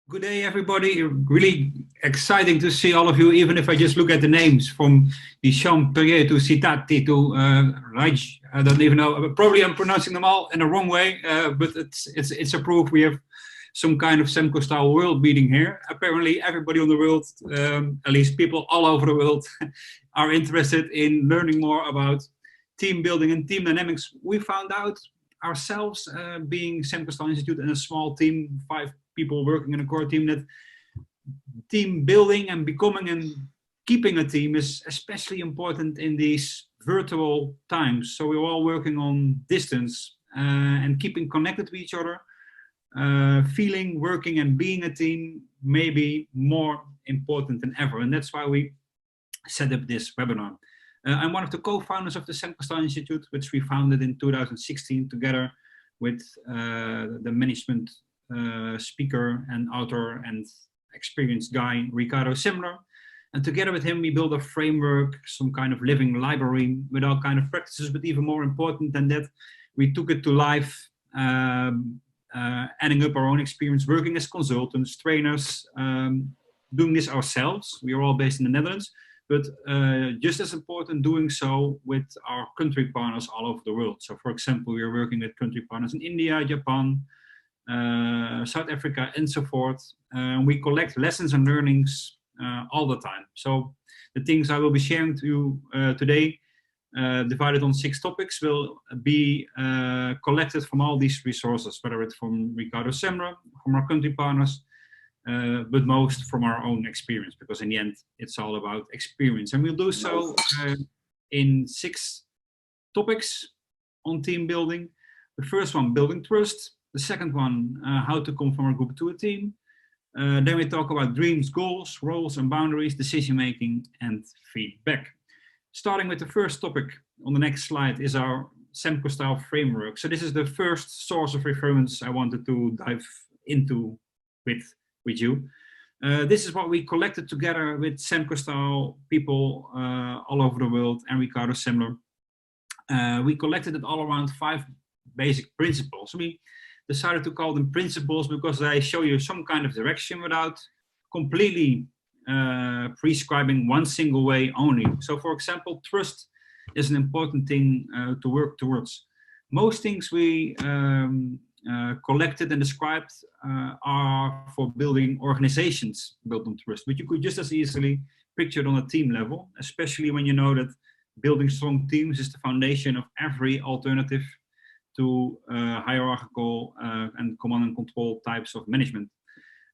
Good day, everybody. Really exciting to see all of you, even if I just look at the names from the Champerier to Citati to Raj. I don't even know. Probably I'm pronouncing them all in the wrong way, but it's a proof we have some kind of Semco style world meeting here. Apparently, everybody on the world, at least people all over the world, are interested in learning more about team building and team dynamics. We found out ourselves, being Semco Style Institute and a small team, 5 people working in a core team, that team building and becoming and keeping a team is especially important in these virtual times. So we're all working on distance and keeping connected to each other. Feeling, working and being a team may be more important than ever. And that's why we set up this webinar. I'm one of the co-founders of the Semco Style Institute, which we founded in 2016 together with the management speaker and author and experienced guy, Ricardo Simler. And together with him, we built a framework, some kind of living library with all kind of practices, but even more important than that, we took it to life, adding up our own experience, working as consultants, trainers, doing this ourselves. We are all based in the Netherlands, but just as important, doing so with our country partners all over the world. So for example, we are working with country partners in India, Japan, South Africa, and so forth. We collect lessons and learnings all the time. So the things I will be sharing to you today, divided on 6 topics, will be collected from all these resources, whether it's from Ricardo Semra, from our country partners, but most from our own experience, because in the end, it's all about experience. And we'll do so in 6 topics on team building. The first one, building trust. The second one, how to come from a group to a team. Then we talk about dreams, goals, roles and boundaries, decision-making and feedback. Starting with the first topic on the next slide is our Semco style framework. So this is the first source of reference I wanted to dive into with you. This is what we collected together with Semco style people all over the world and Ricardo Semler. We collected it all around 5 basic principles. We decided to call them principles because they show you some kind of direction without completely prescribing one single way only. So for example, trust is an important thing to work towards. Most things we collected and described are for building organizations built on trust, but you could just as easily picture it on a team level, especially when you know that building strong teams is the foundation of every alternative to hierarchical and command and control types of management.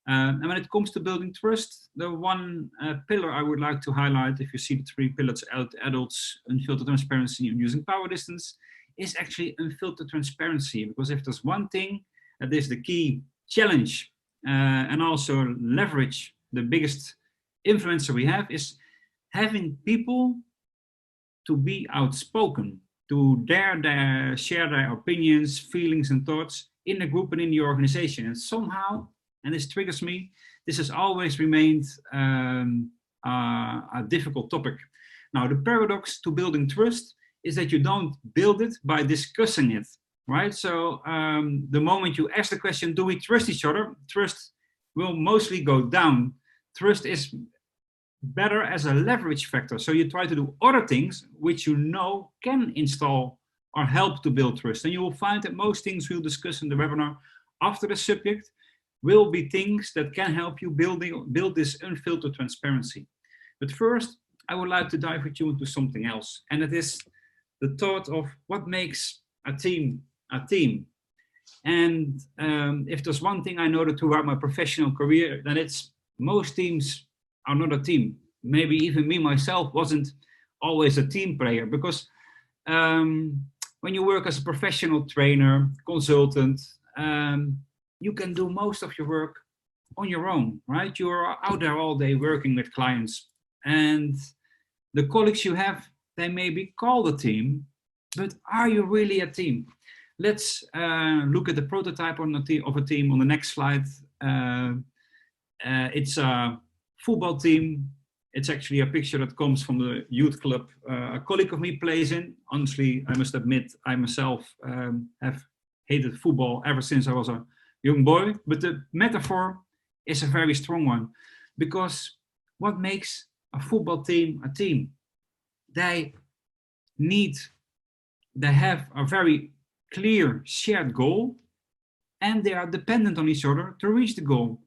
And when it comes to building trust, the one pillar I would like to highlight, if you see the 3 pillars, adults, unfiltered transparency, and using power distance, is actually unfiltered transparency. Because if there's one thing that is the key challenge and also leverage, the biggest influencer we have, is having people to be outspoken, to dare share their opinions, feelings, and thoughts in the group and in the organization. And somehow, and this triggers me, this has always remained a difficult topic. Now, the paradox to building trust is that you don't build it by discussing it, right? So the moment you ask the question, do we trust each other? Trust will mostly go down. Trust is better as a leverage factor. So you try to do other things which you know can install or help to build trust. And you will find that most things we'll discuss in the webinar after the subject will be things that can help you build this unfiltered transparency. But first, I would like to dive with you into something else. And it is the thought of what makes a team a team. And if there's one thing I noted throughout my professional career, then it's most teams are not a team. Maybe even me myself wasn't always a team player, because when you work as a professional trainer, consultant, you can do most of your work on your own, right? You're out there all day working with clients, and the colleagues you have, they may be called a team, but are you really a team? Let's look at the prototype of a team on the next slide. It's a football team. It's actually a picture that comes from the youth club a colleague of me plays in. Honestly, I must admit, I myself have hated football ever since I was a young boy. But the metaphor is a very strong one, because what makes a football team a team? They have a very clear shared goal, and they are dependent on each other to reach the goal.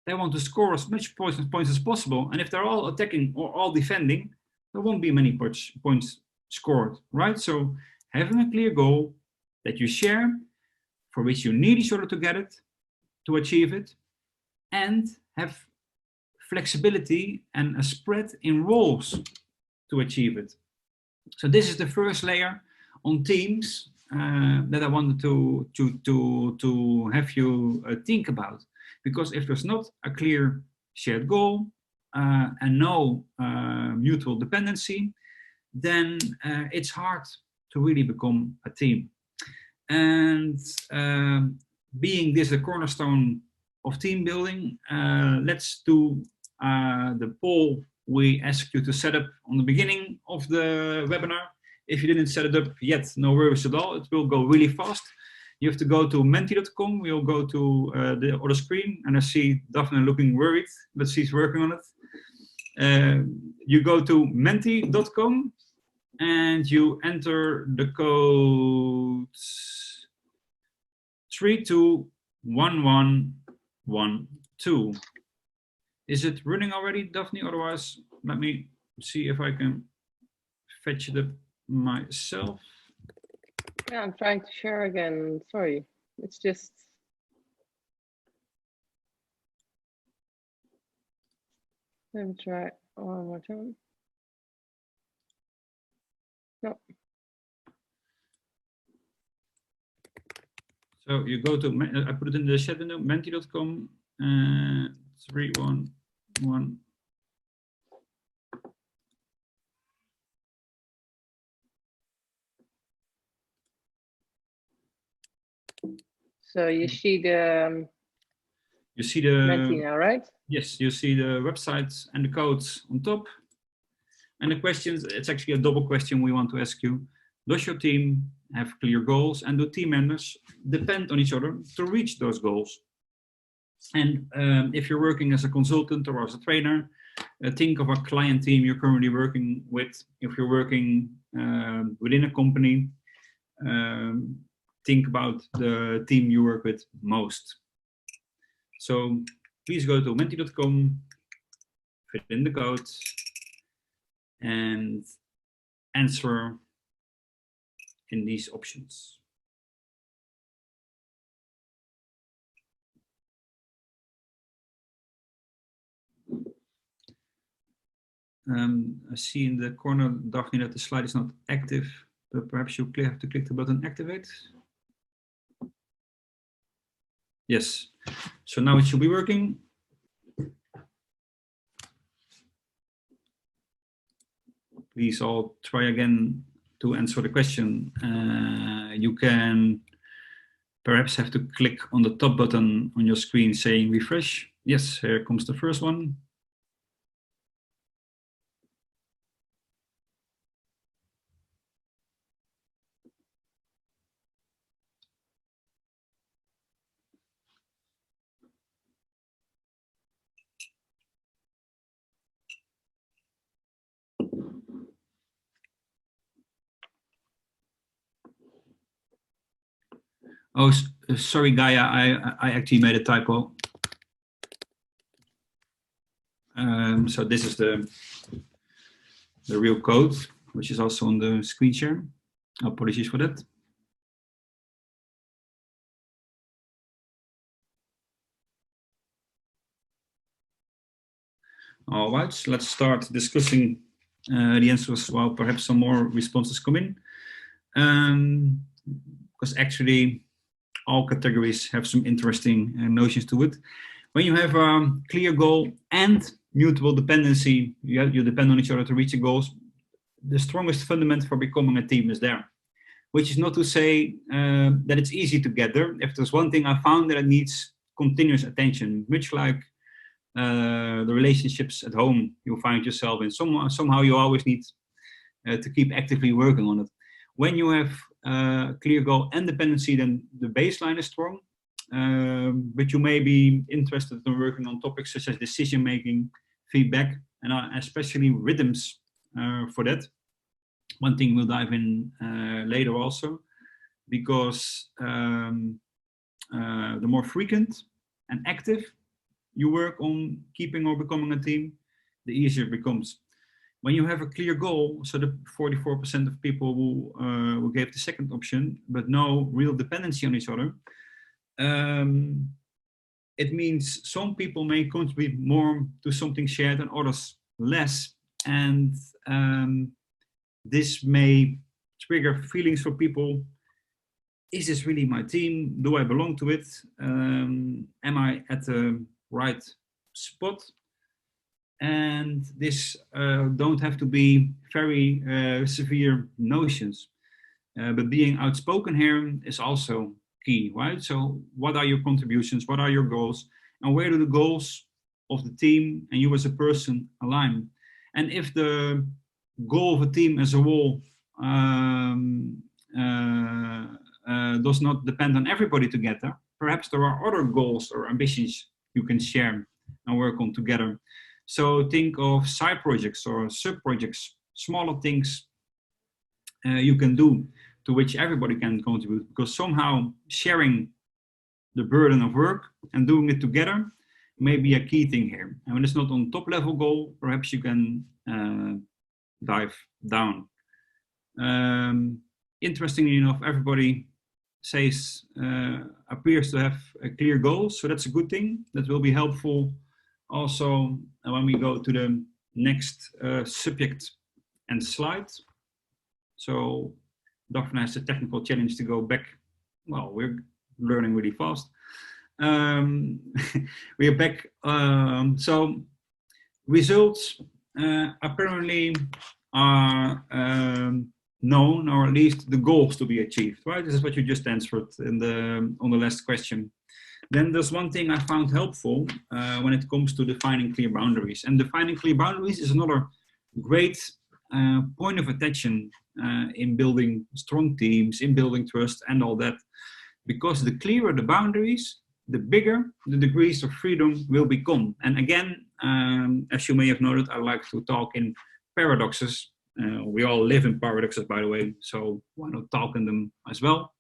They want to score as much points as possible, and if they're all attacking or all defending, there won't be many points scored, right? So having a clear goal that you share, for which you need each other to get it, to achieve it, and have flexibility and a spread in roles to achieve it. So this is the first layer on teams that I wanted to have you think about. Because if there's not a clear shared goal and no mutual dependency, then it's hard to really become a team. And being this a cornerstone of team building, let's do the poll we asked you to set up on the beginning of the webinar. If you didn't set it up yet, no worries at all. It will go really fast. You have to go to menti.com. We'll go to the other screen, and I see Daphne looking worried, but she's working on it. You go to menti.com and you enter the code 321112. Is it running already, Daphne? Otherwise, let me see if I can fetch it up myself. Yeah, I'm trying to share again. Sorry, it's just. Let me try one more time. No. So you go to, I put it in the chat window, menti.com, 311. So you see the. You see the. Menti now, right? Yes, you see the websites and the codes on top. And the questions, it's actually a double question we want to ask you. Does your team have clear goals, and do team members depend on each other to reach those goals? And if you're working as a consultant or as a trainer, think of a client team you're currently working with. If you're working within a company, think about the team you work with most. So please go to menti.com, fit in the code, and answer in these options. I see in the corner, Daphne, that the slide is not active, but perhaps you have to click the button activate. Yes, so now it should be working. Please all try again to answer the question. You can perhaps have to click on the top button on your screen saying refresh. Yes, here comes the first one. Oh, sorry, Gaia, I actually made a typo. So this is the real code, which is also on the screen share. Apologies for that. All right, so let's start discussing the answers while perhaps some more responses come in. Because actually all categories have some interesting notions to it. When you have a clear goal and mutual dependency, you depend on each other to reach the goals, the strongest fundament for becoming a team is there. Which is not to say that it's easy to get there. If there's one thing I found, that it needs continuous attention, much like the relationships at home you find yourself in. Somehow you always need to keep actively working on it. When you have clear goal and dependency, then the baseline is strong. but you may be interested in working on topics such as decision making, feedback, and especially rhythms for that. One thing we'll dive in later also, because the more frequent and active you work on keeping or becoming a team, the easier it becomes. When you have a clear goal, so the 44% of people who gave the second option, but no real dependency on each other, it means some people may contribute more to something shared and others less. And this may trigger feelings for people. Is this really my team? Do I belong to it? Am I at the right spot? And this don't have to be very severe notions. But being outspoken here is also key, right? So what are your contributions? What are your goals? And where do the goals of the team and you as a person align? And if the goal of a team as a whole does not depend on everybody together, perhaps there are other goals or ambitions you can share and work on together. So think of side projects or sub-projects, smaller things you can do to which everybody can contribute, because somehow sharing the burden of work and doing it together may be a key thing here. And when it's not on top level goal, perhaps you can dive down. Interestingly enough, everybody says appears to have a clear goal, so that's a good thing. That will be helpful also when we go to the next subject and slide. So Daphne has a technical challenge to go back. Well, we're learning really fast. We are back. So results apparently are known, or at least the goals to be achieved, right? This is what you just answered in on the last question. Then there's one thing I found helpful when it comes to defining clear boundaries. And defining clear boundaries is another great point of attention in building strong teams, in building trust and all that. Because the clearer the boundaries, the bigger the degrees of freedom will become. And again, as you may have noted, I like to talk in paradoxes. We all live in paradoxes, by the way, so why not talk in them as well?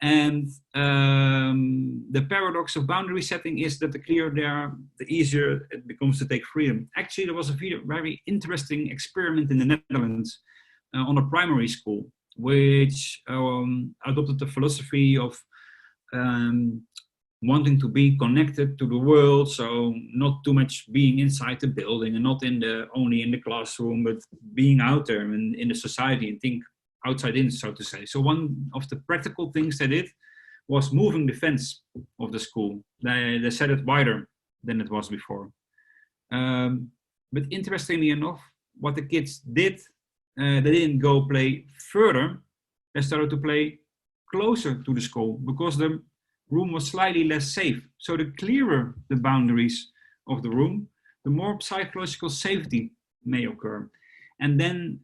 And the paradox of boundary setting is that the clearer they are, the easier it becomes to take freedom. Actually, there was a very interesting experiment in the Netherlands on a primary school, which adopted the philosophy of wanting to be connected to the world, so not too much being inside the building and not only in the classroom, but being out there and in the society and think outside in, so to say. So one of the practical things they did was moving the fence of the school. They set it wider than it was before. But interestingly enough, what the kids did, they didn't go play further. They started to play closer to the school because the room was slightly less safe. So the clearer the boundaries of the room, the more psychological safety may occur. And then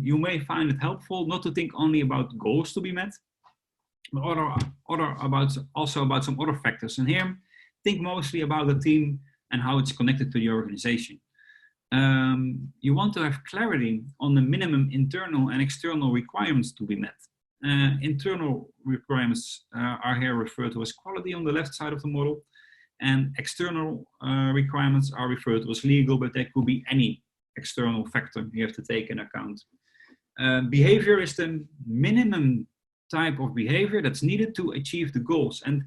you may find it helpful not to think only about goals to be met, but also about some other factors. And here, think mostly about the team and how it's connected to the organization. You want to have clarity on the minimum internal and external requirements to be met. Internal requirements are here referred to as quality on the left side of the model, and external requirements are referred to as legal, but they could be any external factor you have to take in account. Behavior is the minimum type of behavior that's needed to achieve the goals. And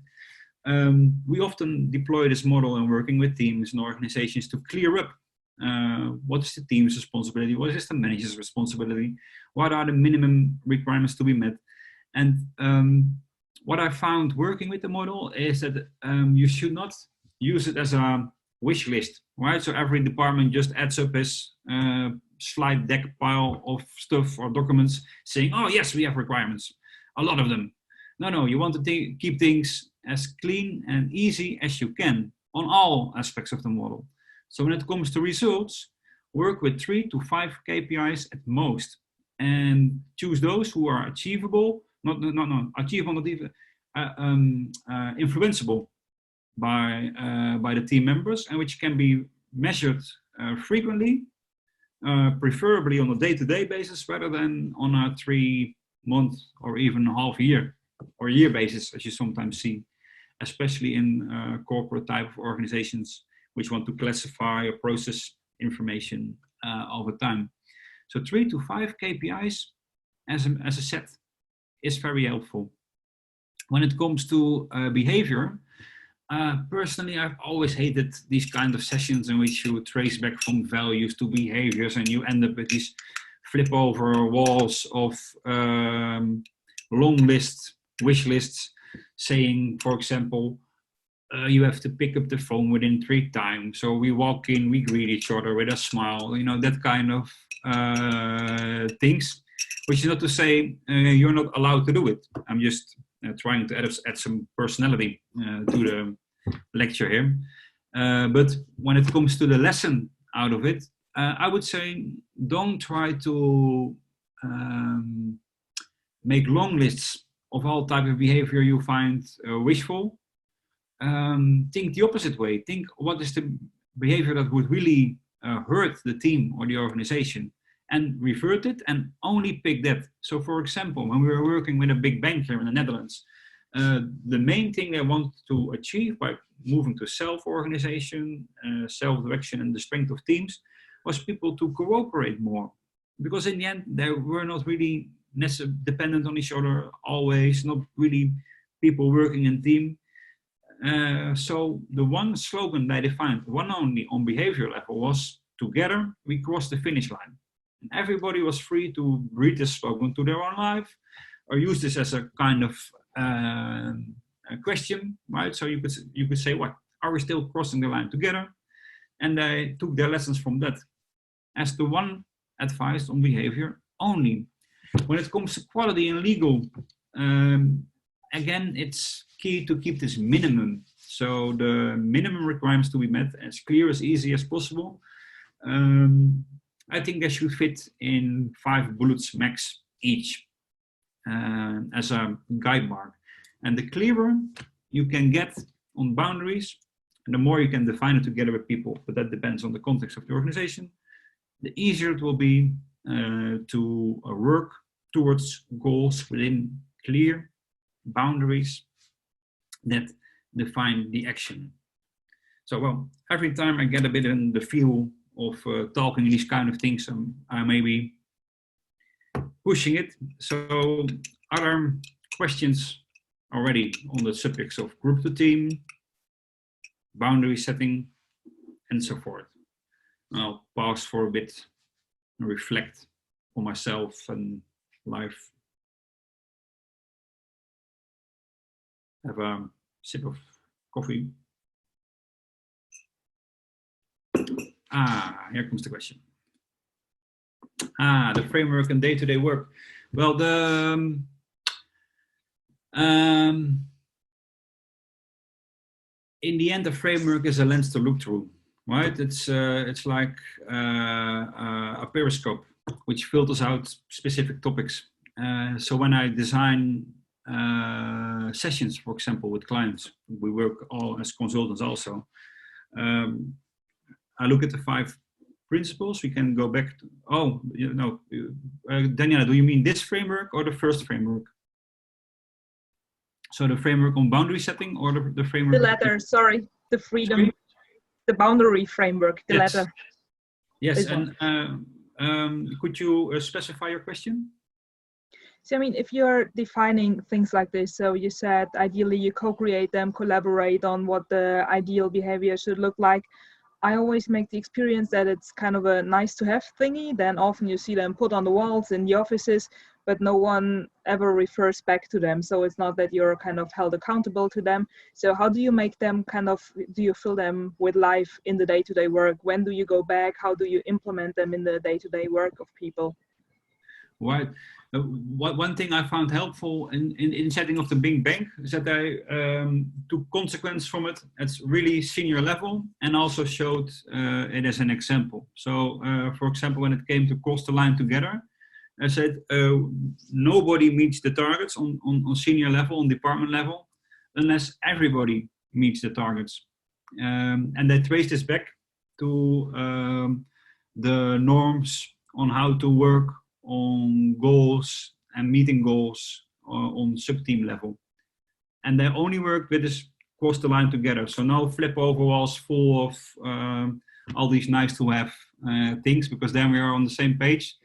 we often deploy this model in working with teams and organizations to clear up what is the team's responsibility, what is the manager's responsibility, what are the minimum requirements to be met. And what I found working with the model is that you should not use it as a wish list, right? So every department just adds up his slide deck pile of stuff or documents saying, oh yes, we have requirements, a lot of them. No, you want to keep things as clean and easy as you can on all aspects of the model. So when it comes to results, work with 3 to 5 KPIs at most, and choose those who are achievable, not even influenceable by the team members, and which can be measured frequently, preferably on a day-to-day basis rather than on a 3-month or even half-year or year basis, as you sometimes see, especially in corporate type of organizations which want to classify or process information over time. So 3 to 5 KPIs as a set is very helpful. When it comes to behavior, personally, I've always hated these kind of sessions in which you trace back from values to behaviors and you end up with these flip over walls of long lists, wish lists, saying, for example, you have to pick up the phone within 3 times. So we walk in, we greet each other with a smile, you know, that kind of things, which is not to say you're not allowed to do it. I'm just trying to add some personality to the lecture here. But when it comes to the lesson out of it, I would say don't try to make long lists of all type of behavior you find wishful. Think the opposite way. Think what is the behavior that would really hurt the team or the organization, and revert it and only pick that. So for example, when we were working with a big bank here in the Netherlands, the main thing they want to achieve by moving to self-organization, self-direction and the strength of teams was people to cooperate more. Because in the end, they were not really dependent on each other always, not really people working in team. So the one slogan they defined, one only on behavior level, was together we cross the finish line. And everybody was free to read this slogan to their own life or use this as a kind of a question, right? So you could say, what, are we still crossing the line together? And they took their lessons from that as the one advice on behavior only. When it comes to quality and legal, again, it's key to keep this minimum. So the minimum requirements to be met as clear, as easy as possible. I think they should fit in 5 bullets max each as a guide mark. And the clearer you can get on boundaries, and the more you can define it together with people, but that depends on the context of the organization, the easier it will be to work towards goals within clear boundaries that define the action. So, well, every time I get a bit in the feel of talking these kind of things, I may be pushing it. So, other questions already on the subjects of group to team, boundary setting, and so forth. I'll pause for a bit and reflect on myself and life. Have a sip of coffee. Here comes the question. The framework and day-to-day work. Well, in the end, the framework is a lens to look through, right? It's like a periscope which filters out specific topics. So when I design sessions, for example, with clients, we work all as consultants also. I look at the 5 principles. We can go back to, Daniela, do you mean this framework or the first framework? So the framework on boundary setting or the framework? The latter, sorry, the freedom, sorry? The boundary framework, the latter. Yes, and could you specify your question? So, I mean, if you're defining things like this, so you said ideally you co-create them, collaborate on what the ideal behavior should look like. I always make the experience that it's kind of a nice to have thingy. Then often you see them put on the walls in the offices, but no one ever refers back to them. So it's not that you're kind of held accountable to them. So how do you make them do you fill them with life in the day-to-day work? When do you go back? How do you implement them in the day-to-day work of people? Right. One thing I found helpful in setting of the big bank is that I took consequence from it at really senior level and also showed it as an example. So, for example, when it came to cross the line together, I said nobody meets the targets on senior level, on department level, unless everybody meets the targets. And they trace this back to the norms on how to work on goals and meeting goals on sub-team level. And they only work with this cross the line together. So no flip over walls full of all these nice to have things, because then we are on the same page.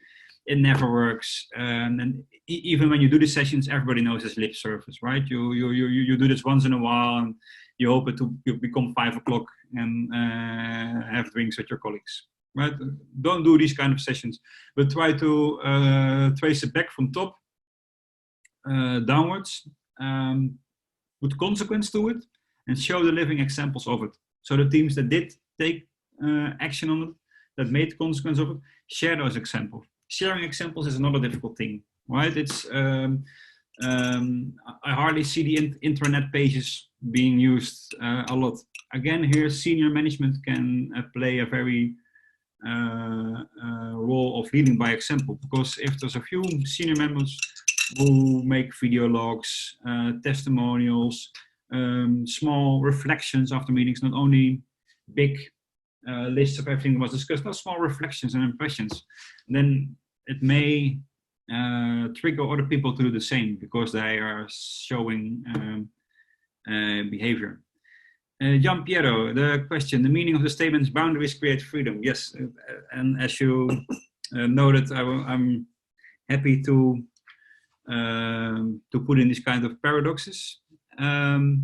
It never works. And even when you do the sessions, everybody knows it's lip service, right? You do this once in a while, and you hope it to become 5 o'clock and have drinks with your colleagues, right? Don't do these kind of sessions, but try to trace it back from top downwards, put consequence to it, and show the living examples of it. So the teams that did take action on it, that made consequence of it, share those examples. Sharing examples is another difficult thing, right? It's I hardly see the intranet pages being used a lot. Again, here senior management can play a very role of leading by example, because if there's a few senior members who make video logs, testimonials, small reflections after meetings, not only big lists of everything that was discussed, not small reflections and impressions, then it may trigger other people to do the same, because they are showing behavior. Gian Piero, the question, the meaning of the statements, boundaries create freedom. Yes, and as you noted, I'm happy to put in these kind of paradoxes. The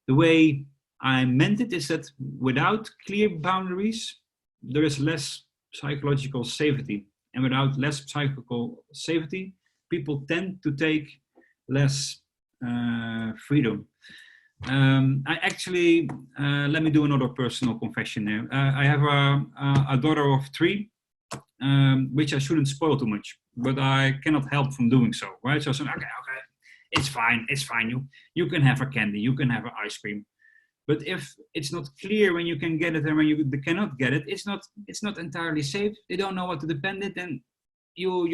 way I meant it is that without clear boundaries, there is less psychological safety. And without less psychological safety, people tend to take less freedom. I actually, let me do another personal confession here. I have a daughter of 3, which I shouldn't spoil too much, but I cannot help from doing so, right? So I said, okay, it's fine. You can have a candy, you can have an ice cream. But if it's not clear when you can get it and when you cannot get it, it's not entirely safe. They don't know what to depend it, and you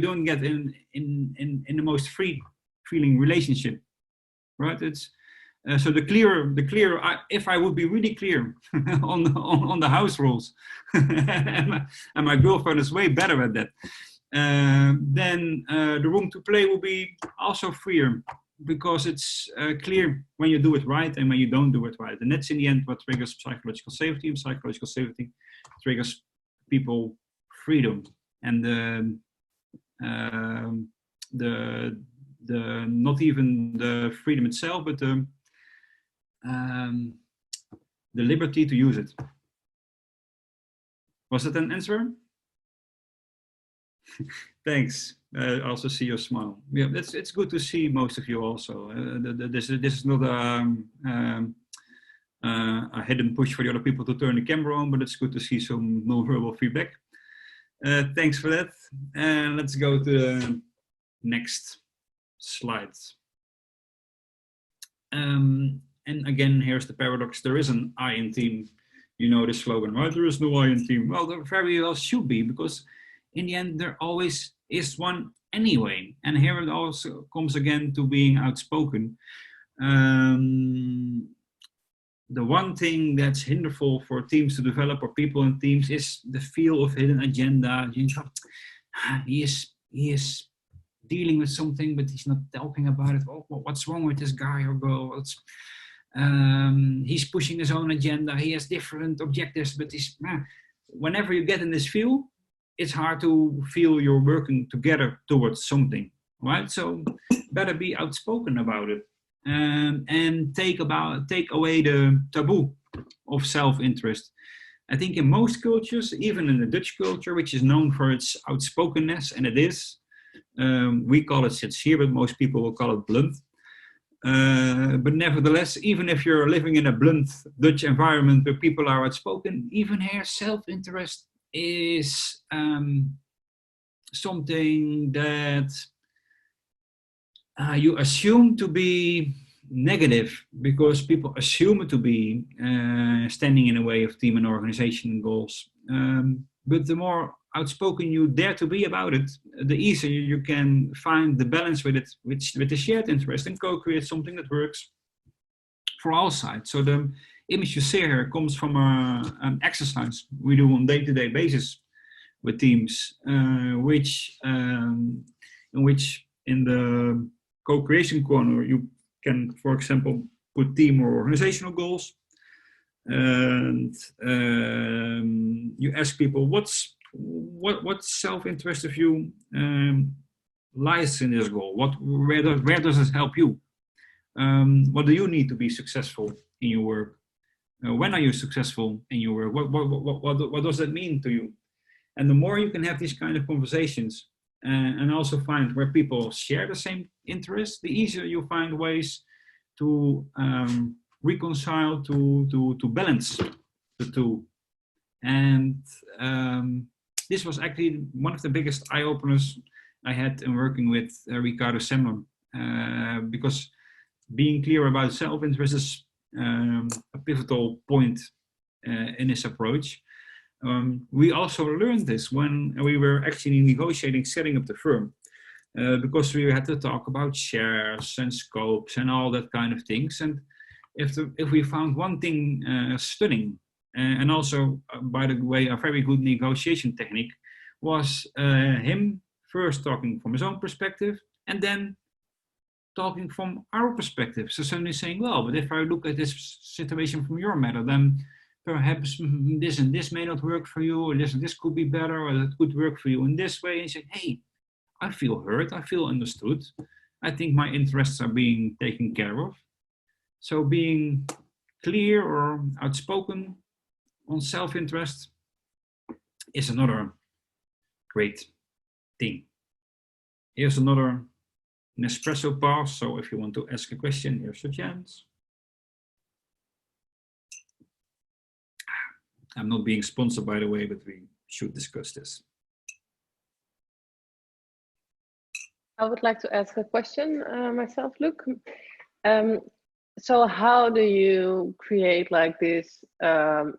don't get in the most free feeling relationship, right? It's so the clearer. If I would be really clear on the house rules, and my girlfriend is way better at that, then the room to play will be also freer, because it's clear when you do it right and when you don't do it right. And that's in the end what triggers psychological safety, and psychological safety triggers people freedom. And the not even the freedom itself, but the liberty to use it. Was that an answer? Thanks. I also see your smile. Yeah, it's good to see most of you also. This is not a hidden push for the other people to turn the camera on, but it's good to see some non-verbal feedback. Thanks for that. And let's go to the next slide. And again, here's the paradox. There is an I in team. You know the slogan, right? There is no I in team. Well, there very well should be, because in the end, there always is one anyway. And here it also comes again to being outspoken. The one thing that's hinderful for teams to develop, or people in teams, is the feel of hidden agenda. You know, he is dealing with something, but he's not talking about it. Oh, what's wrong with this guy or girl? He's pushing his own agenda. He has different objectives, but whenever you get in this field, it's hard to feel you're working together towards something, right? So better be outspoken about it, and take away the taboo of self-interest. I think in most cultures, even in the Dutch culture, which is known for its outspokenness, and it is, we call it sincere, but most people will call it blunt. But nevertheless, even if you're living in a blunt Dutch environment where people are outspoken, even here self-interest is something that you assume to be negative, because people assume it to be standing in the way of team and organization goals. But the more outspoken you dare to be about it, the easier you can find the balance with it, with the shared interest, and co-create something that works for all sides. So the image you see here comes from an exercise we do on day-to-day basis with teams, in which in the co-creation corner you can, for example, put team or organizational goals, and you ask people what self-interest of you lies in this goal. Where does it help you? What do you need to be successful in your work? When are you successful in your work? What does that mean to you? And the more you can have these kind of conversations and also find where people share the same interests, the easier you find ways to reconcile, to balance the two. And this was actually one of the biggest eye-openers I had in working with Ricardo Semler, because being clear about self-interest is a pivotal point in this approach. We also learned this when we were actually negotiating setting up the firm, because we had to talk about shares and scopes and all that kind of things. And if we found one thing stunning, and also, by the way, a very good negotiation technique, was him first talking from his own perspective and then talking from our perspective. So suddenly saying, well, but if I look at this situation from your matter, then perhaps this and this may not work for you, or this and this could be better, or that could work for you in this way. And say, hey, I feel heard, I feel understood. I think my interests are being taken care of. So being clear or outspoken on self-interest is another great thing. Here's another Nespresso pass. So if you want to ask a question, here's your chance. I'm not being sponsored, by the way, but we should discuss this. I would like to ask a question myself, Luc. So how do you create like this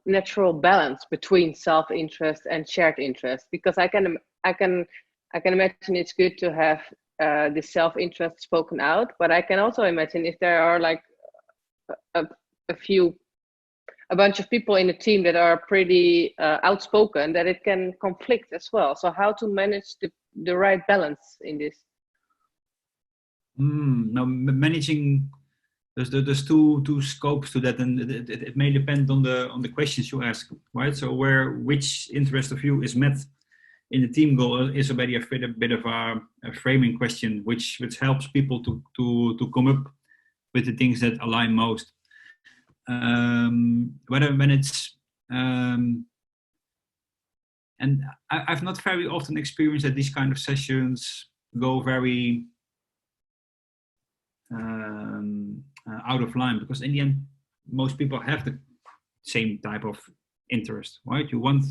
natural balance between self-interest and shared interest? Because I can imagine it's good to have the self-interest spoken out, but I can also imagine if there are like a bunch of people in a team that are pretty outspoken, that it can conflict as well. So how to manage the right balance in this? Now managing, there's two scopes to that, and it may depend on the questions you ask, right? So which interest of you is met in the team goal is already a bit of a framing question, which helps people to come up with the things that align most. When it's and I've not very often experienced that these kind of sessions go very out of line, because in the end most people have the same type of interest, right? You want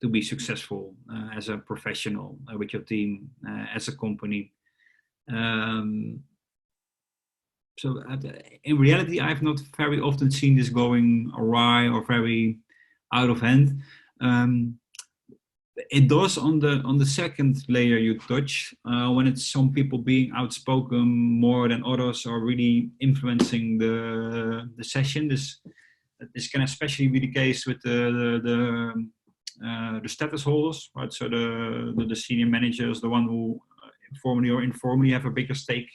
to be successful as a professional with your team, as a company. So in reality, I've not very often seen this going awry or very out of hand. It does on the second layer you touch, when it's some people being outspoken more than others or really influencing the session. This can especially be the case with the status holders, right? So the senior managers, the one who formally or informally have a bigger stake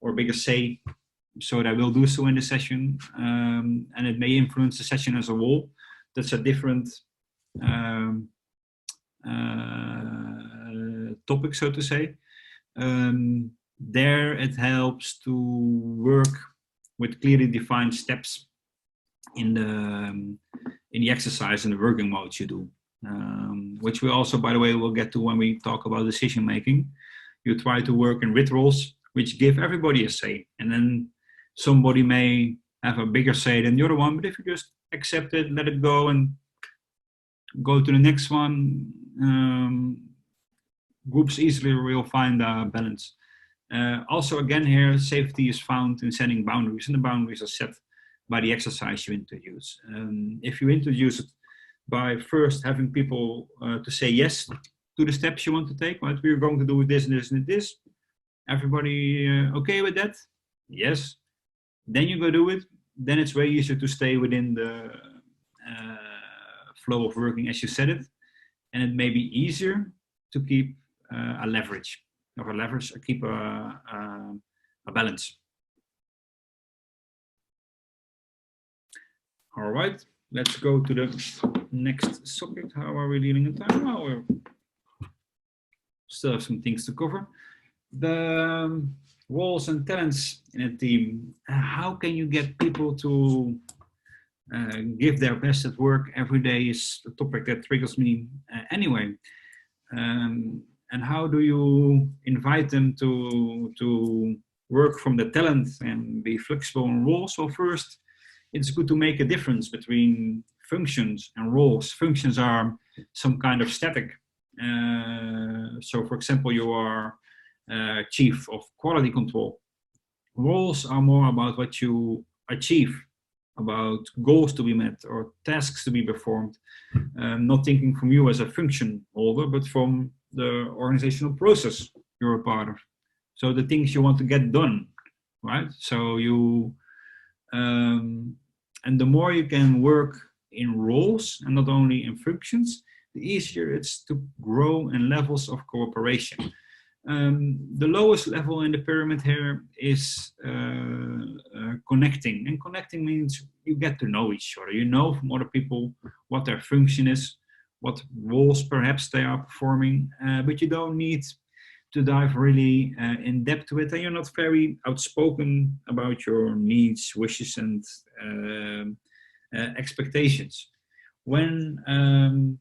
or bigger say, so they will do so in the session, and it may influence the session as a whole. That's a different topic, so to say. There it helps to work with clearly defined steps in the exercise and the working modes you do, which we also, by the way, will get to when we talk about decision making. You try to work in rituals which give everybody a say, and then somebody may have a bigger say than the other one, but if you just accept it, let it go, and go to the next one, groups easily will find a balance. Also, again, here, safety is found in setting boundaries, and the boundaries are set by the exercise you introduce. If you introduce it by first having people to say yes to the steps you want to take. Right? We're going to do this and this and this. Everybody okay with that? Yes. Then you go do it. Then it's way easier to stay within the flow of working as you said it. And it may be easier to keep a leverage, or keep a balance. All right, let's go to the next subject. How are we dealing in time? Well, we still have some things to cover. The roles and talents in a team. How can you get people to give their best at work every day is a topic that triggers me anyway. And how do you invite them to work from the talent and be flexible in roles? Well, first, it's good to make a difference between functions and roles. Functions are some kind of static. So, for example, you are chief of quality control. Roles are more about what you achieve, about goals to be met or tasks to be performed, not thinking from you as a function holder, but from the organizational process you're a part of. So the things you want to get done, right? So you, and the more you can work in roles and not only in functions, the easier it's to grow in levels of cooperation. The lowest level in the pyramid here is connecting. And connecting means you get to know each other. You know from other people what their function is, what roles perhaps they are performing, but you don't need to dive really in depth to it. And you're not very outspoken about your needs, wishes, and expectations. When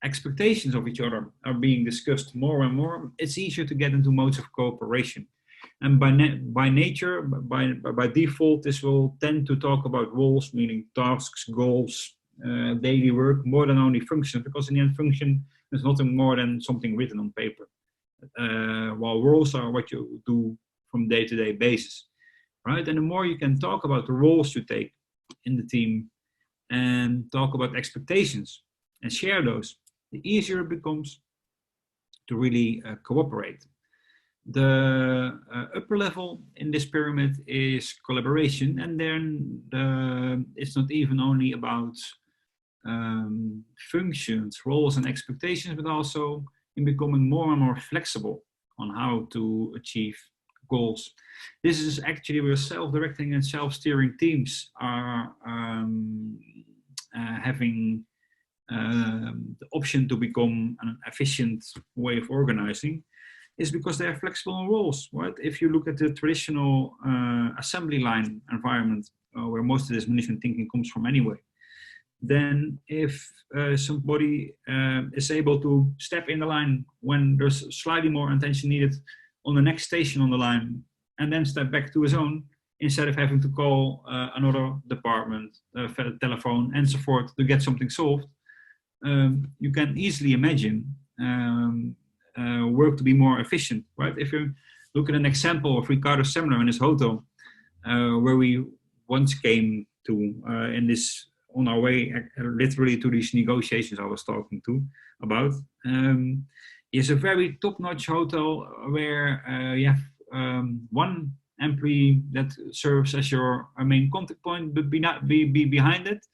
expectations of each other are being discussed more and more, it's easier to get into modes of cooperation. And by nature, by default, this will tend to talk about roles, meaning tasks, goals, daily work, more than only functions, because in the end, function is nothing more than something written on paper. While roles are what you do from day-to-day basis, right? And the more you can talk about the roles you take in the team and talk about expectations and share those, the easier it becomes to really cooperate. The upper level in this pyramid is collaboration, and then it's not even only about functions, roles, and expectations, but also in becoming more and more flexible on how to achieve goals. This is actually where self-directing and self-steering teams are having the option to become an efficient way of organizing, is because they are flexible in roles, right? If you look at the traditional assembly line environment, where most of this management thinking comes from anyway, then if somebody is able to step in the line when there's slightly more attention needed on the next station on the line, and then step back to his own, instead of having to call another department, telephone, and so forth to get something solved, you can easily imagine work to be more efficient, right? If you look at an example of Ricardo's seminar in his hotel, where we once came to in this, on our way literally to these negotiations I was talking to about, is a very top-notch hotel where you have one employee that serves as your main contact point, but be behind it,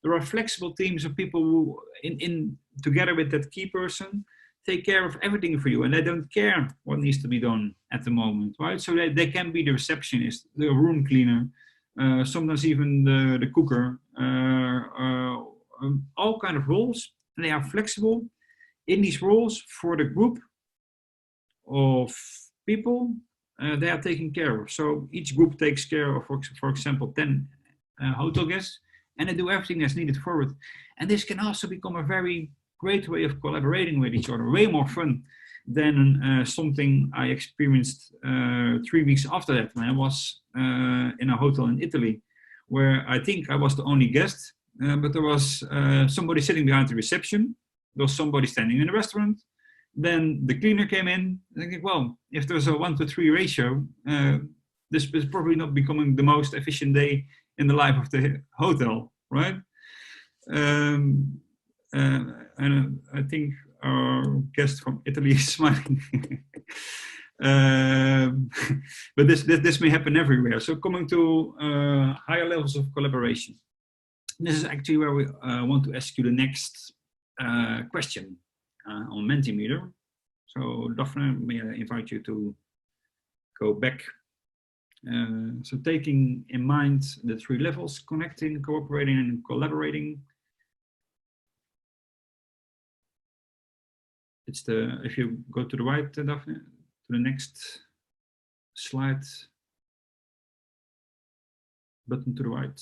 there are flexible teams of people who, in together with that key person, take care of everything for you, and they don't care what needs to be done at the moment, right? So they can be the receptionist, the room cleaner, sometimes even the cooker, all kind of roles, and they are flexible in these roles for the group of people they are taken care of. So each group takes care of, for example, 10 hotel guests, and they do everything that's needed for it. And this can also become a very great way of collaborating with each other, way more fun than something I experienced 3 weeks after that, when I was in a hotel in Italy, where I think I was the only guest, but there was somebody sitting behind the reception, there was somebody standing in the restaurant, then the cleaner came in, thinking, well, if there's a 1-to-3 ratio, this is probably not becoming the most efficient day in the life of the hotel, right? and I think our guest from Italy is smiling. But this may happen everywhere. So coming to higher levels of collaboration. This is actually where we want to ask you the next question on Mentimeter. So Daphne, may I invite you to go back. So taking in mind the 3 levels, connecting, cooperating, and collaborating. It's if you go to the right, Daphne, to the next slide, button to the right.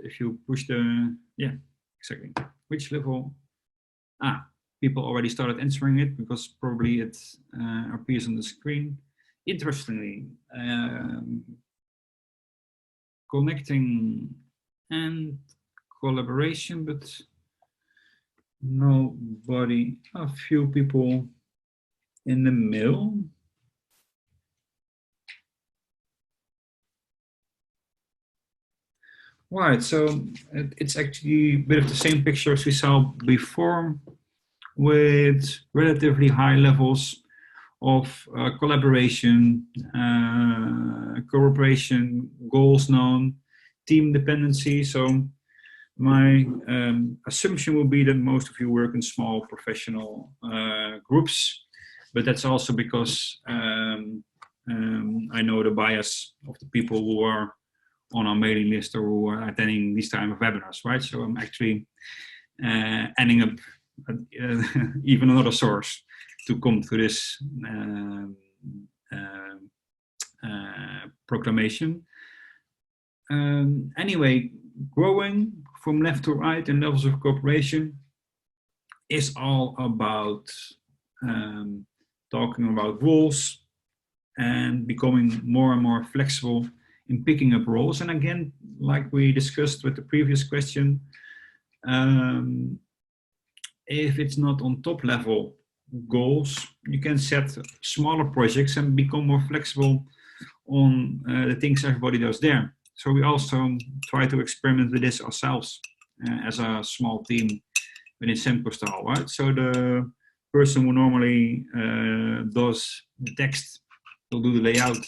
If you push the, yeah, exactly. Which level? People already started answering it because probably it appears on the screen. Interestingly, connecting and collaboration, but nobody, a few people in the middle. Right, so it's actually a bit of the same picture as we saw before, with relatively high levels of collaboration, cooperation, goals known, team dependency. So my assumption will be that most of you work in small professional groups, but that's also because I know the bias of the people who are on our mailing list or who are attending these type of webinars, right? So I'm actually ending up even another source to come to this proclamation. Anyway, growing from left to right in levels of cooperation is all about talking about roles and becoming more and more flexible in picking up roles. And again, like we discussed with the previous question, if it's not on top level goals, you can set smaller projects and become more flexible on the things everybody does there. So we also try to experiment with this ourselves as a small team within Semcostal, right? So the person who normally does the text will do the layout.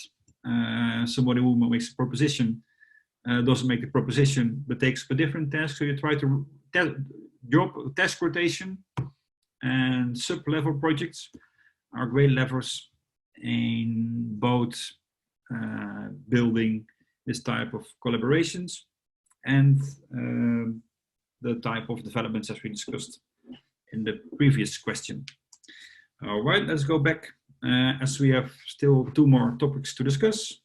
Somebody who makes a proposition doesn't make the proposition, but takes a different task. So you try to job task rotation and sub-level projects are great levers in both building this type of collaborations and the type of developments as we discussed in the previous question. All right, let's go back as we have still 2 more topics to discuss.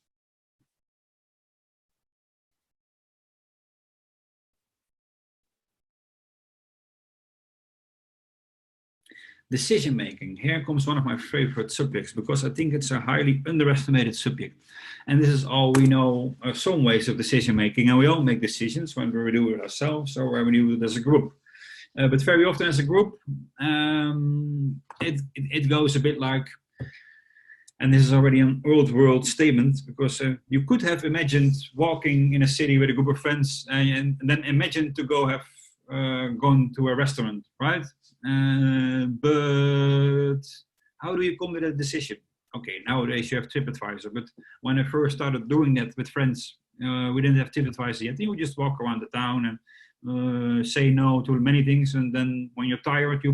Decision making. Here comes one of my favorite subjects because I think it's a highly underestimated subject. And this is all we know, some ways of decision making, and we all make decisions when we do it ourselves or when we do it as a group. But very often as a group, it goes a bit like, and this is already an old world statement, because you could have imagined walking in a city with a group of friends and then imagine to go have gone to a restaurant, right? But how do you come to that decision? Okay, nowadays you have TripAdvisor, but when I first started doing that with friends, we didn't have TripAdvisor yet. You would just walk around the town and say no to many things, and then when you're tired,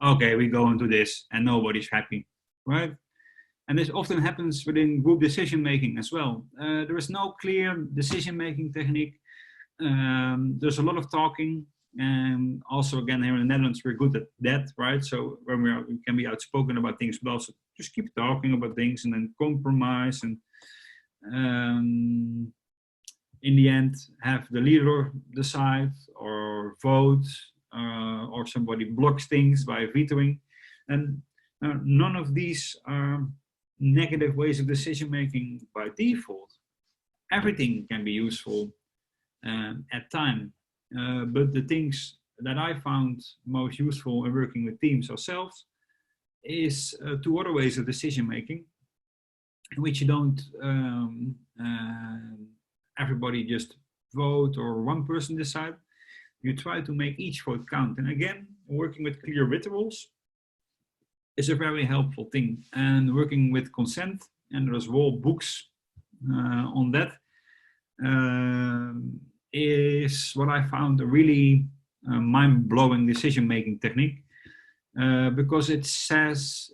okay, we go into this, and nobody's happy, right? And this often happens within group decision making as well. There is no clear decision making technique. There's a lot of talking. And also, again, here in the Netherlands, we're good at that, right? So when we can be outspoken about things, but also just keep talking about things and then compromise and in the end have the leader decide or vote or somebody blocks things by vetoing. And none of these are negative ways of decision making by default. Everything can be useful at time. But the things that I found most useful in working with teams ourselves is 2 other ways of decision making, in which you don't everybody just vote or one person decide. You try to make each vote count. And again, working with clear rituals is a very helpful thing. And working with consent, and there's whole books on that, is what I found a really mind-blowing decision-making technique, because it says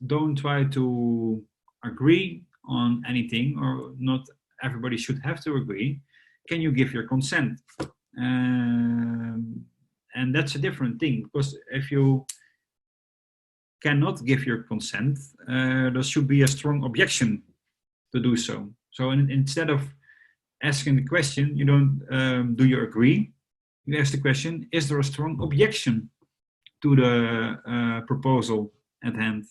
don't try to agree on anything, or not everybody should have to agree. Can you give your consent? And that's a different thing, because if you cannot give your consent, there should be a strong objection to do so. So instead of asking the question, you don't do you agree? You ask the question, is there a strong objection to the proposal at hand?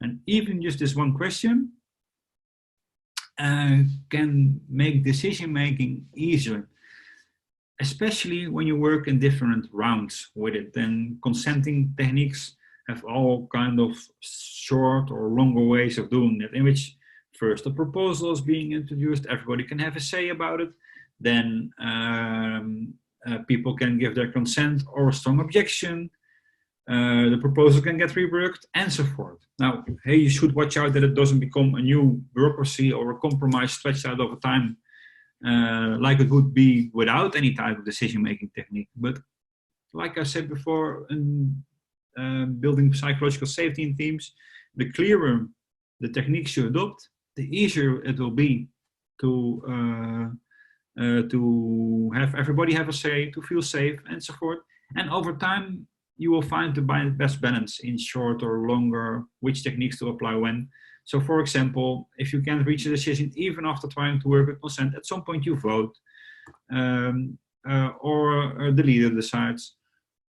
And even just this one question can make decision making easier, especially when you work in different rounds with it. Then consenting techniques have all kind of short or longer ways of doing it, in which first the proposal is being introduced, everybody can have a say about it, then people can give their consent or a strong objection, the proposal can get reworked, and so forth. Now, hey, you should watch out that it doesn't become a new bureaucracy or a compromise stretched out over time, like it would be without any type of decision-making technique. But like I said before, in building psychological safety in teams, the clearer the techniques you adopt, the easier it will be to have everybody have a say, to feel safe, and so forth. And over time, you will find the best balance in short or longer, which techniques to apply when. So for example, if you can't reach a decision even after trying to work with consent, at some point you vote, or the leader decides.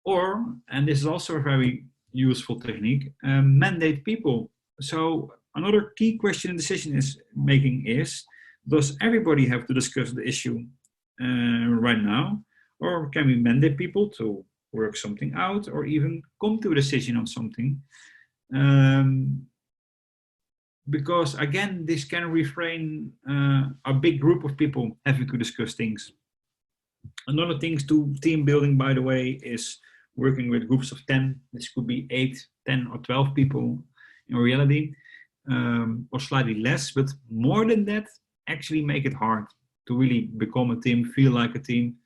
Or, and this is also a very useful technique, mandate people. So another key question in decision making is, does everybody have to discuss the issue right now? Or can we mandate people to work something out, or even come to a decision on something? Because again, this can refrain a big group of people having to discuss things. Another thing to team building, by the way, is working with groups of 10. This could be 8, 10, or 12 people in reality, or slightly less, but more than that actually make it hard to really become a team, feel like a team,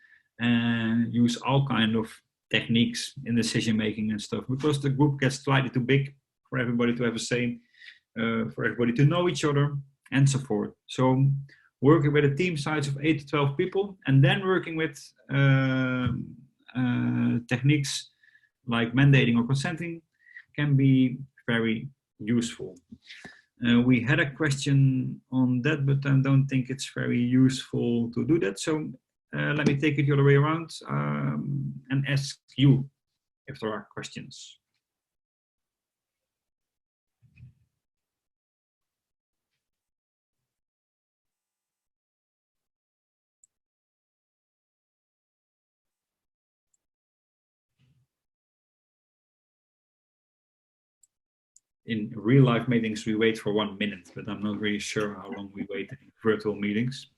and use all kind of techniques in decision making and stuff, because the group gets slightly too big for everybody to have a say, for everybody to know each other, and so forth. So working with a team size of 8 to 12 people, and then working with techniques like mandating or consenting can be very useful. We had a question on that, but I don't think it's very useful to do that. So let me take it the other way around and ask you if there are questions. In real life meetings, we wait for 1 minute, but I'm not really sure how long we wait in virtual meetings.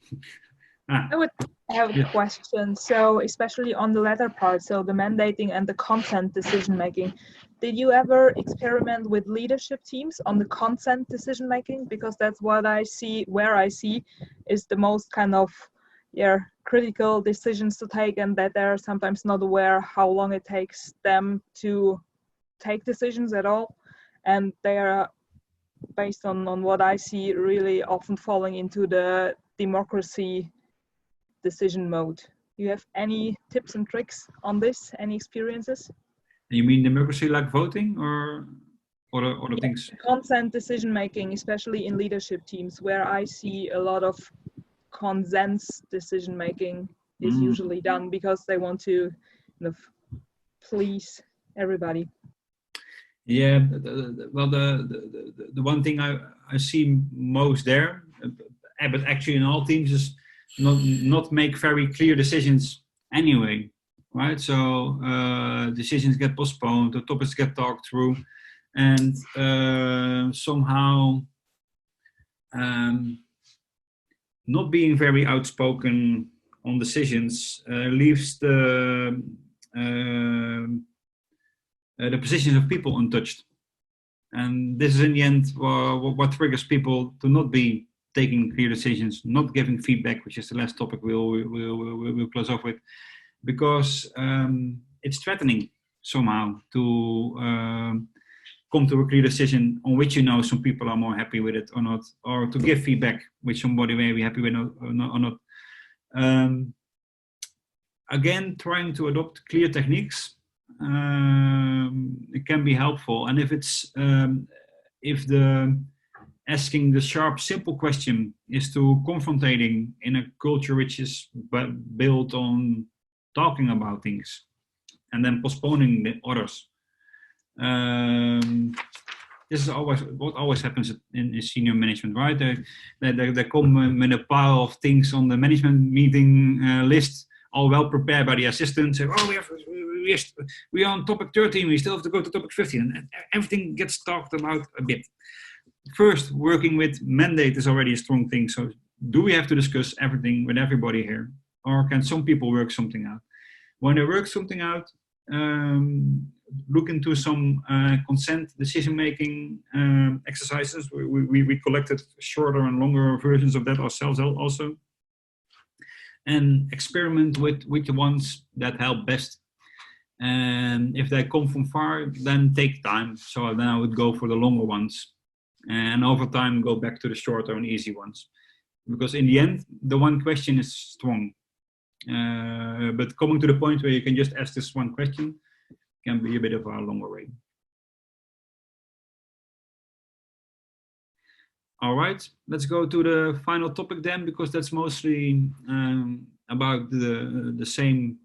I would have a question. So especially on the latter part, so the mandating and the consent decision making, did you ever experiment with leadership teams on the consent decision making? Because that's what I see, where I see is the most kind of critical decisions to take, and that they're sometimes not aware how long it takes them to take decisions at all. And they are, based on what I see, really often falling into the democracy decision mode. Do you have any tips and tricks on this? Any experiences? You mean democracy like voting, or other things? Consent decision making, especially in leadership teams, where I see a lot of consent decision making is usually done because they want to kind of please everybody. Yeah, the one thing I see most there, but actually in all teams, is not make very clear decisions anyway, right? So decisions get postponed, the topics get talked through, and somehow not being very outspoken on decisions leaves the positions of people untouched. And this is in the end what triggers people to not be taking clear decisions, not giving feedback, which is the last topic we'll close off with, because it's threatening somehow to come to a clear decision on which some people are more happy with it or not, or to give feedback which somebody may be happy with or not. Again, trying to adopt clear techniques, it can be helpful. And if asking the sharp, simple question is too confronting in a culture which is built on talking about things and then postponing the others. This is what always happens in senior management, right? They come with a pile of things on the management meeting list, all well prepared by the assistant. Say, oh, we are on topic 13, we still have to go to topic 15. And everything gets talked about a bit. First, working with mandate is already a strong thing. So do we have to discuss everything with everybody here? Or can some people work something out? When they work something out, look into some consent decision-making exercises. We collected shorter and longer versions of that ourselves also. And experiment with the ones that help best. And if they come from far, then take time. So then I would go for the longer ones. And over time, go back to the shorter and easy ones. Because in the end, the one question is strong. But coming to the point where you can just ask this one question can be a bit of a longer way. All right, let's go to the final topic then, because that's mostly about the same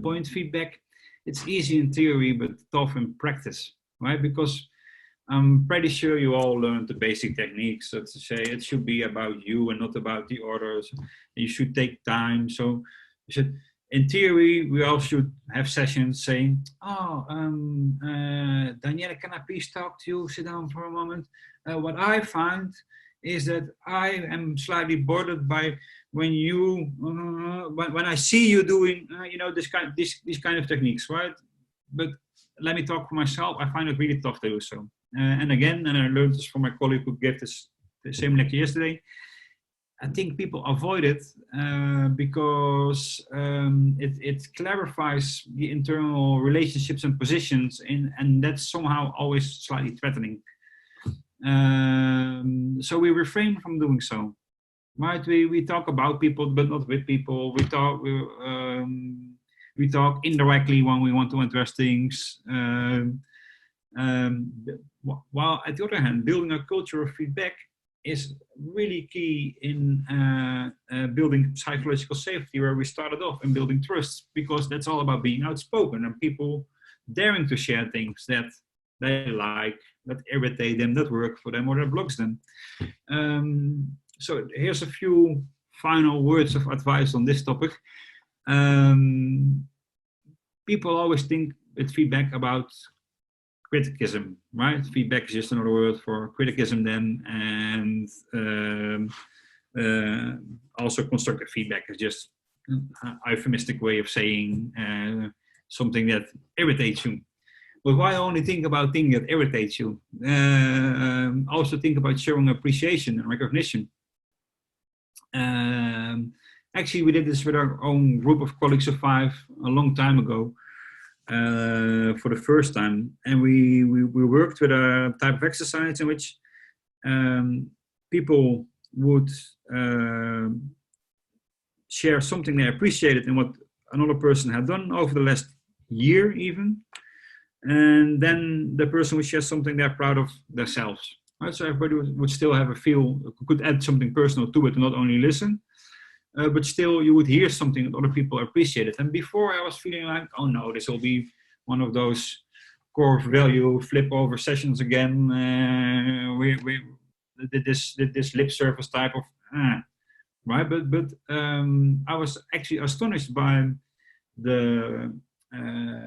point, feedback. It's easy in theory, but tough in practice, right? Because I'm pretty sure you all learned the basic techniques. So to say, it should be about you and not about the others. You should take time. So you should, in theory, we all should have sessions saying, oh, Danielle, can I please talk to you? Sit down for a moment. What I find is that I am slightly bothered by when you, when I see you doing, these kind of techniques, right? But let me talk for myself. I find it really tough to do so. And again, and I learned this from my colleague who gave the same lecture yesterday, I think people avoid it because it clarifies the internal relationships and positions, and that's somehow always slightly threatening. So we refrain from doing so, right? We talk about people, but not with people. We talk indirectly when we want to address things. While at the other hand, building a culture of feedback is really key in building psychological safety, where we started off, and building trust, because that's all about being outspoken and people daring to share things that they like, that irritate them, that work for them, or that blocks them. So here's a few final words of advice on this topic. People always think with feedback about criticism, right? Feedback is just another word for criticism then, and also constructive feedback is just an euphemistic way of saying something that irritates you. But why only think about things that irritates you? Also think about showing appreciation and recognition. Actually, we did this with our own group of colleagues of 5 a long time ago. For the first time, and we worked with a type of exercise in which people would share something they appreciated in what another person had done over the last year even, and then the person would share something they're proud of themselves, right? So everybody would still have a feel, could add something personal to it and not only listen. But still you would hear something that other people appreciated. And before I was feeling like, oh no, this will be one of those core value flip over sessions again. We did this lip service type of, right? But I was actually astonished by the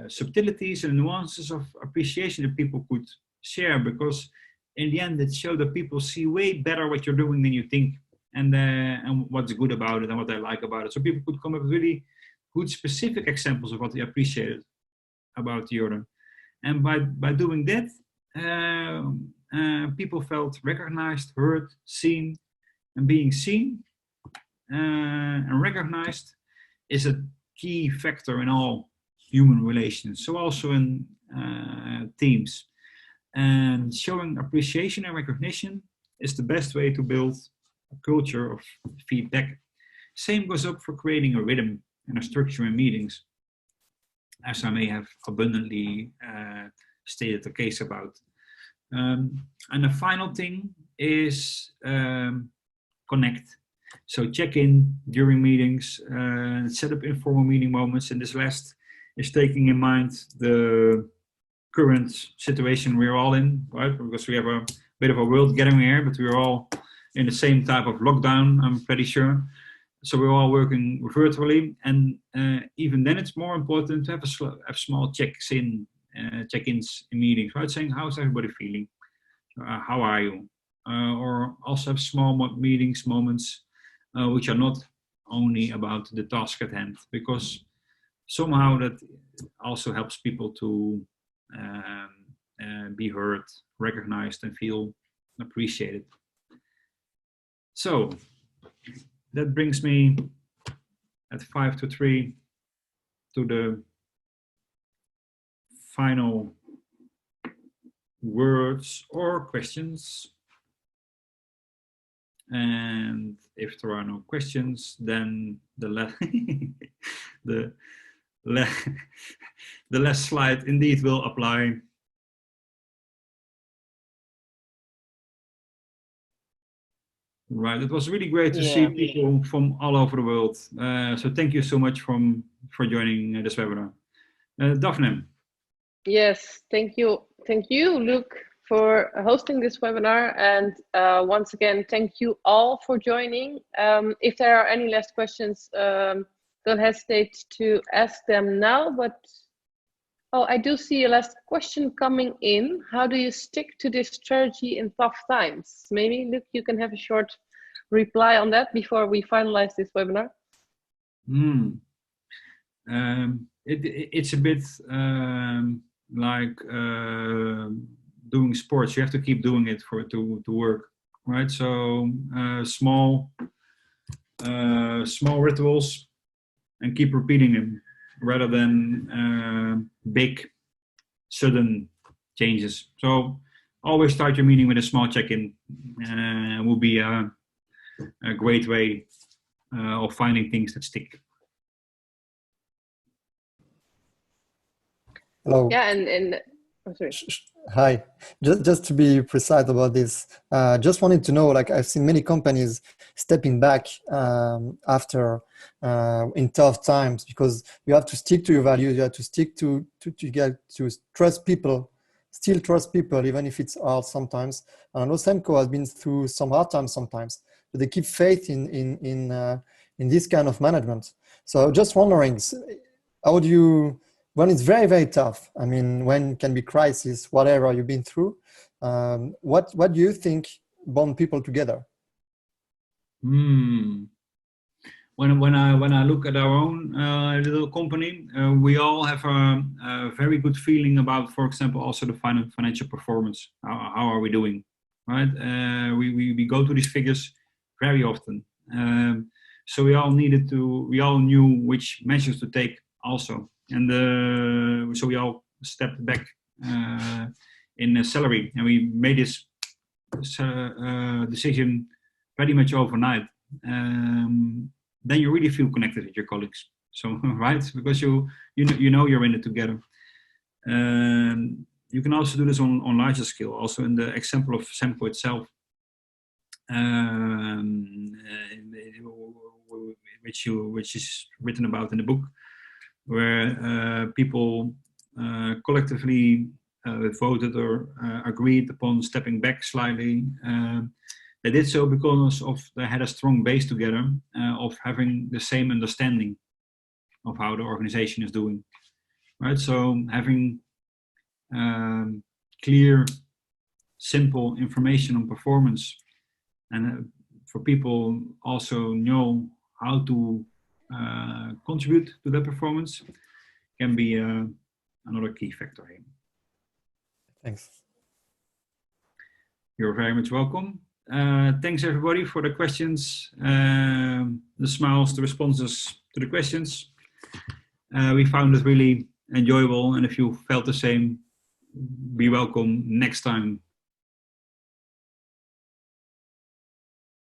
subtleties and nuances of appreciation that people could share, because in the end it showed that people see way better what you're doing than you think. and what's good about it and what they like about it. So people could come up with really good specific examples of what they appreciated about the other. And by doing that, people felt recognized, heard, seen, and being seen and recognized is a key factor in all human relations. So also in teams. And showing appreciation and recognition is the best way to build a culture of feedback. Same goes up for creating a rhythm and a structure in meetings, as I may have abundantly stated the case about. And the final thing is connect. So check in during meetings, set up informal meeting moments, and this last is taking in mind the current situation we're all in, right? Because we have a bit of a world gathering here, but we're all in the same type of lockdown, I'm pretty sure. So we're all working virtually, and even then it's more important to have small check-ins in meetings, right? Saying, how's everybody feeling? How are you? Or also have small meetings, moments, which are not only about the task at hand, because somehow that also helps people to be heard, recognized, and feel appreciated. So that brings me at 5 to 3 to the final words or questions. And if there are no questions, then the last slide indeed will apply. Right, it was really great to see people from all over the world. So thank you so much for joining this webinar. Daphne. Yes, thank you, Luke, for hosting this webinar. And once again, thank you all for joining. If there are any last questions, don't hesitate to ask them now. But oh, I do see a last question coming in. How do you stick to this strategy in tough times? Maybe, Luke, you can have a short reply on that before we finalize this webinar. It's a bit like doing sports. You have to keep doing it for it to work, right? So small rituals, and keep repeating them rather than big sudden changes. So always start your meeting with a small check-in. Will be a great way of finding things that stick. Hello. Yeah, and oh, sorry. Hi. Just to be precise about this, just wanted to know, like, I've seen many companies stepping back after in tough times, because you have to stick to your values. You have to stick to get to trust people, still trust people, even if it's hard sometimes. And I know Semco has been through some hard times sometimes, but they keep faith in this kind of management. So just wondering, how do you, when it's very, very tough, I mean, when it can be crisis, whatever you've been through, what do you think bond people together? When I look at our own little company, we all have a very good feeling about, for example, also the financial performance. How are we doing, right? We go to these figures very often. So we all knew which measures to take also. And so we all stepped back in salary, and we made this decision pretty much overnight. Then you really feel connected with your colleagues. So right, because you know you're in it together. You can also do this on larger scale. Also in the example of Semco itself, which is written about in the book, where people collectively voted or agreed upon stepping back slightly. They did so because they had a strong base together of having the same understanding of how the organization is doing, right? So having clear, simple information on performance, and for people also know how to contribute to their performance can be another key factor here. Thanks. You're very much welcome. Thanks everybody for the questions, the smiles, the responses to the questions. We found it really enjoyable, and if you felt the same, be welcome next time